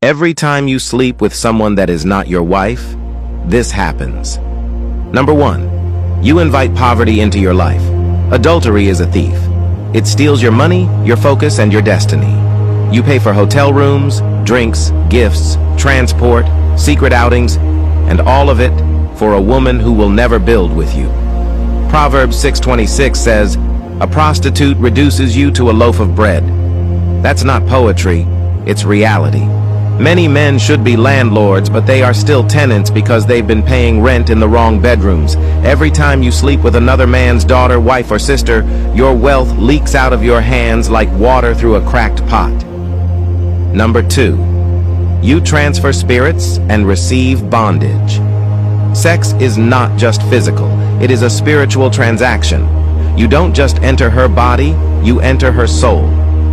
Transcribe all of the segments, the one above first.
Every time you sleep with someone that is not your wife, this happens. Number 1. You invite poverty into your life. Adultery is a thief. It steals your money, your focus, and your destiny. You pay for hotel rooms, drinks, gifts, transport, secret outings, and all of it for a woman who will never build with you. Proverbs 6:26 says, "A prostitute reduces you to a loaf of bread." That's not poetry, it's reality. Many men should be landlords, but they are still tenants because they've been paying rent in the wrong bedrooms. Every time you sleep with another man's daughter, wife, or sister, your wealth leaks out of your hands like water through a cracked pot. Number 2. You transfer spirits and receive bondage. Sex is not just physical, it is a spiritual transaction. You don't just enter her body, you enter her soul.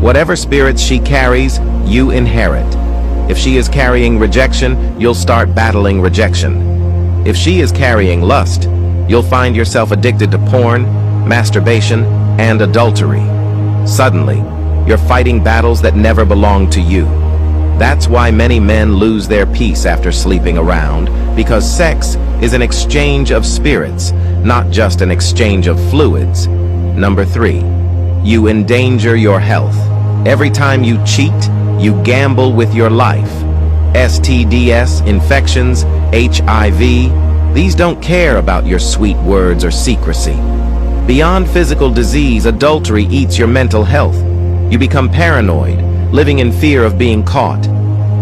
Whatever spirits she carries, you inherit. If she is carrying rejection, you'll start battling rejection. If she is carrying lust, you'll find yourself addicted to porn, masturbation, and adultery. Suddenly, you're fighting battles that never belonged to you. That's why many men lose their peace after sleeping around, because sex is an exchange of spirits, not just an exchange of fluids. Number 3. You endanger your health. Every time you cheat, you gamble with your life. STDs, infections, HIV, these don't care about your sweet words or secrecy. Beyond physical disease, adultery eats your mental health. You become paranoid, living in fear of being caught.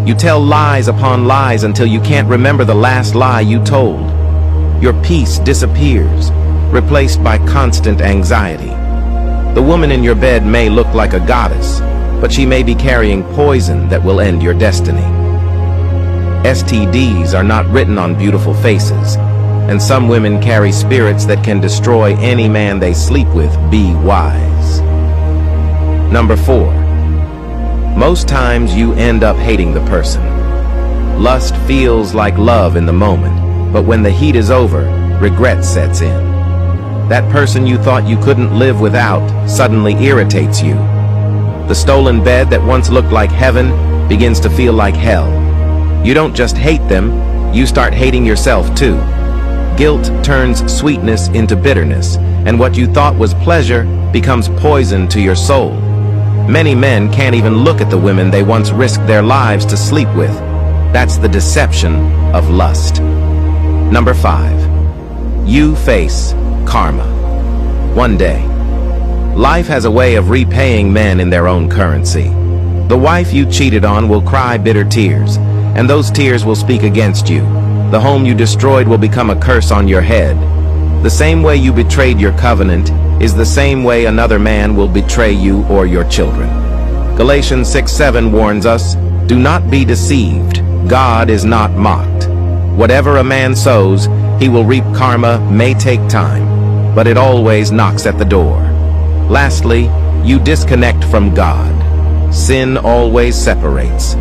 You tell lies upon lies until you can't remember the last lie you told. Your peace disappears, replaced by constant anxiety. The woman in your bed may look like a goddess, but she may be carrying poison that will end your destiny. STDs are not written on beautiful faces, and some women carry spirits that can destroy any man they sleep with. Be wise. Number 4. Most times you end up hating the person. Lust feels like love in the moment, but when the heat is over, regret sets in. That person you thought you couldn't live without suddenly irritates you. The stolen bed that once looked like heaven begins to feel like hell. You don't just hate them, you start hating yourself too. Guilt turns sweetness into bitterness, and what you thought was pleasure becomes poison to your soul. Many men can't even look at the women they once risked their lives to sleep with. That's the deception of lust. Number 5. You face karma. One day, life has a way of repaying men in their own currency. The wife you cheated on will cry bitter tears, and those tears will speak against you. The home you destroyed will become a curse on your head. The same way you betrayed your covenant is the same way another man will betray you or your children. Galatians 6:7 warns us, "Do not be deceived. God is not mocked. Whatever a man sows, he will reap. Karma may take time, but it always knocks at the door." Lastly, you disconnect from God. Sin always separates.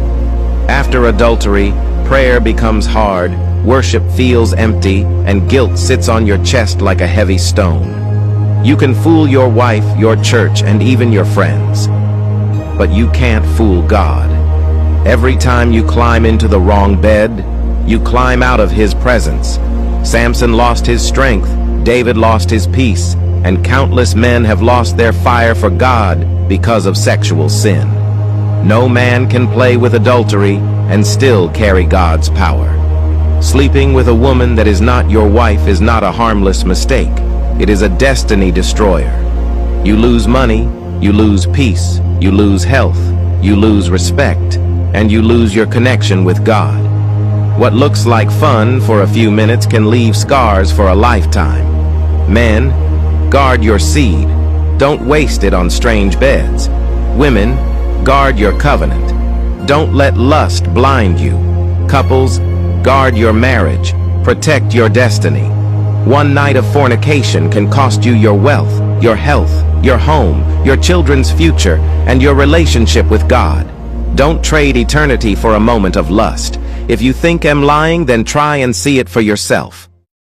After adultery, prayer becomes hard, worship feels empty, and guilt sits on your chest like a heavy stone. You can fool your wife, your church, and even your friends, but you can't fool God. Every time you climb into the wrong bed, you climb out of His presence. Samson lost his strength, David lost his peace, and countless men have lost their fire for God because of sexual sin. No man can play with adultery and still carry God's power. Sleeping with a woman that is not your wife is not a harmless mistake. It is a destiny destroyer. You lose money, you lose peace, you lose health, you lose respect, and you lose your connection with God. What looks like fun for a few minutes can leave scars for a lifetime. Men, guard your seed. Don't waste it on strange beds. Women, guard your covenant. Don't let lust blind you. Couples, guard your marriage. Protect your destiny. One night of fornication can cost you your wealth, your health, your home, your children's future, and your relationship with God. Don't trade eternity for a moment of lust. If you think I'm lying, then try and see it for yourself.